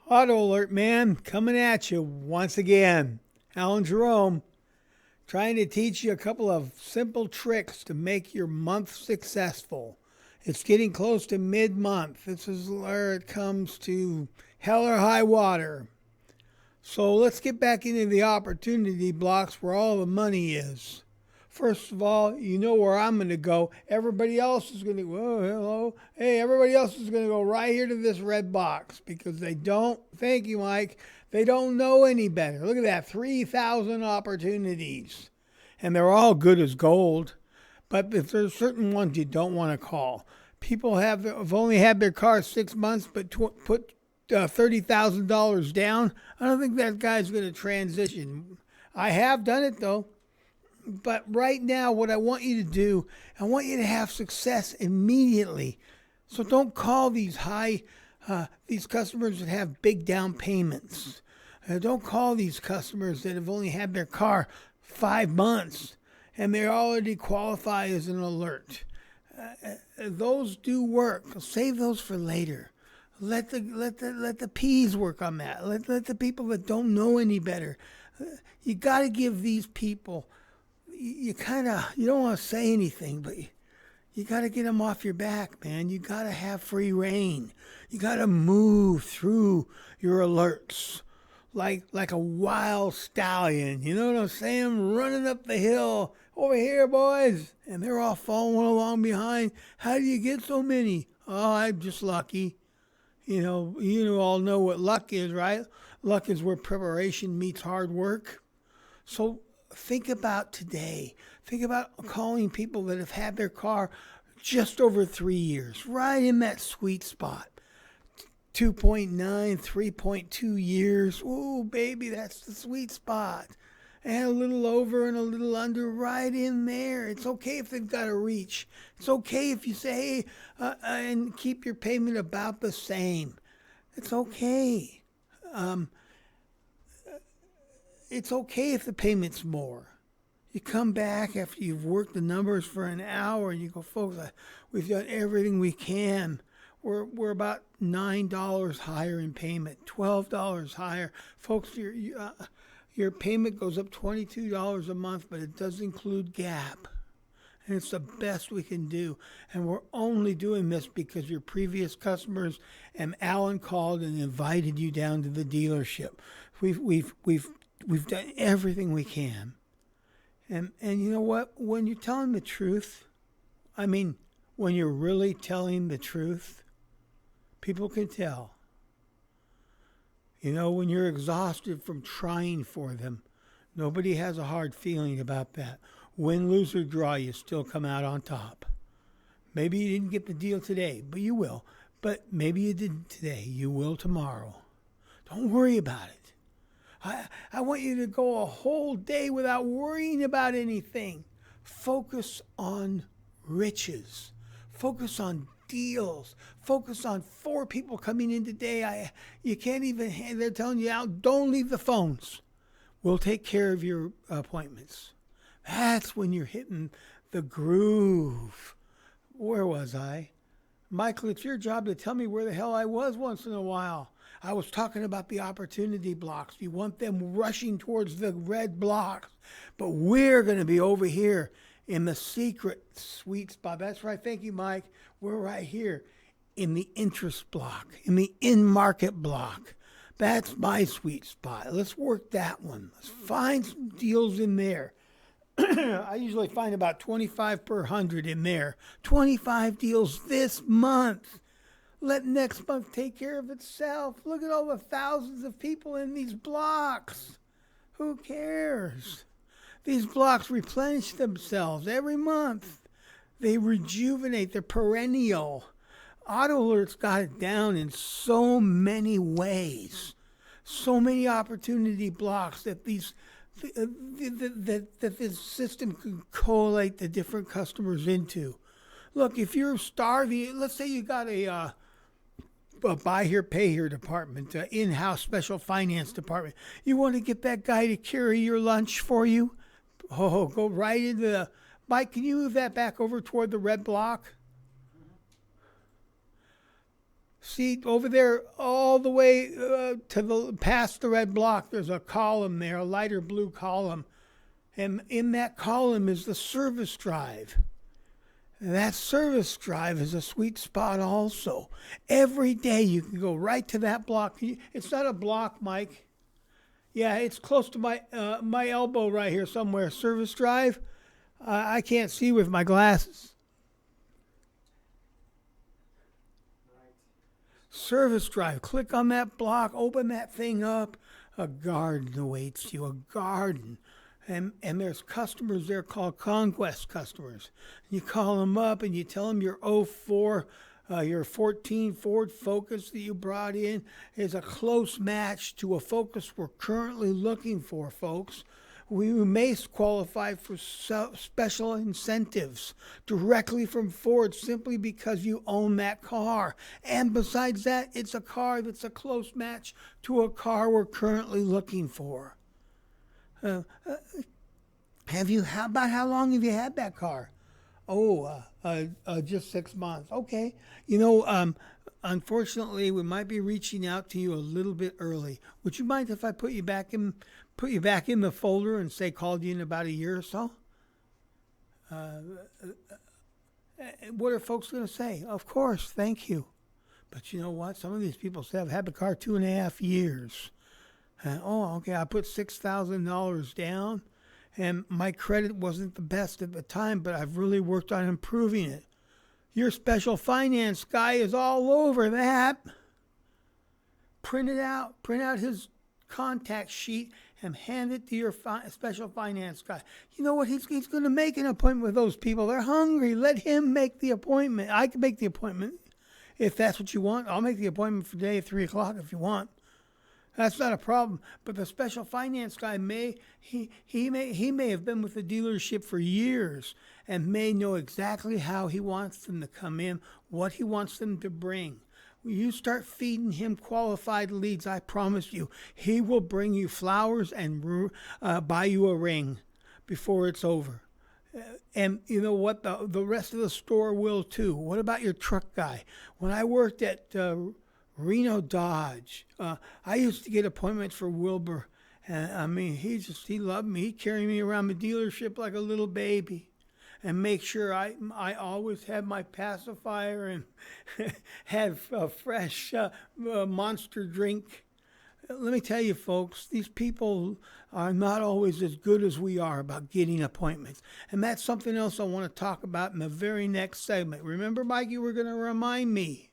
Auto Alert Man coming at you once again. Alan Jerome trying to teach you a couple of simple tricks to make your month successful. It's getting close to mid-month. This is where it comes to hell or high water. So let's get back into the opportunity blocks where all the money is. First of all, you know where I'm going to go. Everybody else is going to go, oh, hello. Hey, everybody else is going to go right here to this red box because they don't, thank you, Mike, they don't know any better. Look at that, 3,000 opportunities. And they're all good as gold. But if there's certain ones you don't want to call. People have only had their car 6 months but put $30,000 down. I don't think that guy's going to transition. I have done it, though. But right now, what I want you to do, I want you to have success immediately. So don't call these these customers that have big down payments. Don't call these customers that have only had their car 5 months and they already qualify as an alert. Those do work. Save those for later. Let the P's work on that. Let the people that don't know any better. You got to give these people. You don't want to say anything, but you got to get them off your back, man. You got to have free reign. You got to move through your alerts like a wild stallion. You know what I'm saying? Running up the hill. Over here, boys. And they're all following along behind. How do you get so many? Oh, I'm just lucky. You all know what luck is, right? Luck is where preparation meets hard work. So think about today. Think about calling people that have had their car just over 3 years, right in that sweet spot. 2.9, 3.2 years. Ooh, baby, that's the sweet spot. And a little over and a little under, right in there. It's okay if they've got a reach. It's okay if you say, hey, and keep your payment about the same. It's okay. It's okay if the payment's more. You come back after you've worked the numbers for an hour and you go, folks, we've done everything we can. We're about $9 higher in payment, $12 higher. Folks, your payment goes up $22 a month, but it does include GAP. And it's the best we can do. And we're only doing this because your previous customers and Alan called and invited you down to the dealership. We've done everything we can. And you know what? When you're telling the truth, when you're really telling the truth, people can tell. When you're exhausted from trying for them, nobody has a hard feeling about that. Win, lose, or draw, you still come out on top. Maybe you didn't get the deal today, but you will. But maybe you didn't today. You will tomorrow. Don't worry about it. I want you to go a whole day without worrying about anything. Focus on riches. Focus on deals. Focus on 4 people coming in today. They're telling you out, don't leave the phones. We'll take care of your appointments. That's when you're hitting the groove. Where was I? Michael, it's your job to tell me where the hell I was once in a while. I was talking about the opportunity blocks. You want them rushing towards the red blocks. But we're going to be over here in the secret sweet spot. That's right. Thank you, Mike. We're right here in the interest block, in the in-market block. That's my sweet spot. Let's work that one. Let's find some deals in there. I usually find about 25 per 100 in there. 25 deals this month. Let next month take care of itself. Look at all the thousands of people in these blocks. Who cares? These blocks replenish themselves every month. They rejuvenate. They're perennial. Auto Alert's got it down in so many ways. So many opportunity blocks that that this system can collate the different customers into. Look, if you're starving, let's say you got a buy here, pay here department, in-house special finance department. You want to get that guy to carry your lunch for you? Oh, go right into the... Mike, can you move that back over toward the red block? See over there, all the way to the past the red block. There's a column there, a lighter blue column, and in that column is the service drive. And that service drive is a sweet spot also. Every day you can go right to that block. It's not a block, Mike. Yeah, it's close to my elbow right here somewhere. Service drive. I can't see with my glasses. Service drive. Click on that block. Open that thing up. A garden awaits you. A garden. And there's customers there called Conquest customers. You call them up and you tell them your 04, your 14 Ford Focus that you brought in is a close match to a Focus we're currently looking for, folks. We may qualify for special incentives directly from Ford simply because you own that car. And besides that, it's a car that's a close match to a car we're currently looking for. How how long have you had that car? Oh, just 6 months. Okay. Unfortunately, we might be reaching out to you a little bit early. Would you mind if I put you back in the folder and say called you in about a year or so? What are folks going to say? Of course, thank you. But you know what? Some of these people say I've had the car 2.5 years. Okay, I put $6,000 down, and my credit wasn't the best at the time, but I've really worked on improving it. Your special finance guy is all over that. Print out his contact sheet and hand it to your special finance guy. You know what? He's going to make an appointment with those people. They're hungry. Let him make the appointment. I can make the appointment if that's what you want. I'll make the appointment for today at 3 o'clock if you want. That's not a problem. But the special finance guy may have been with the dealership for years and may know exactly how he wants them to come in, what he wants them to bring. When you start feeding him qualified leads, I promise you, he will bring you flowers and buy you a ring before it's over. And you know what? The rest of the store will too. What about your truck guy? When I worked at Reno Dodge, I used to get appointments for Wilbur. And he loved me. He'd carry me around the dealership like a little baby and make sure I always had my pacifier and had a fresh Monster drink. Let me tell you, folks, these people are not always as good as we are about getting appointments. And that's something else I want to talk about in the very next segment. Remember, Mike, you were going to remind me.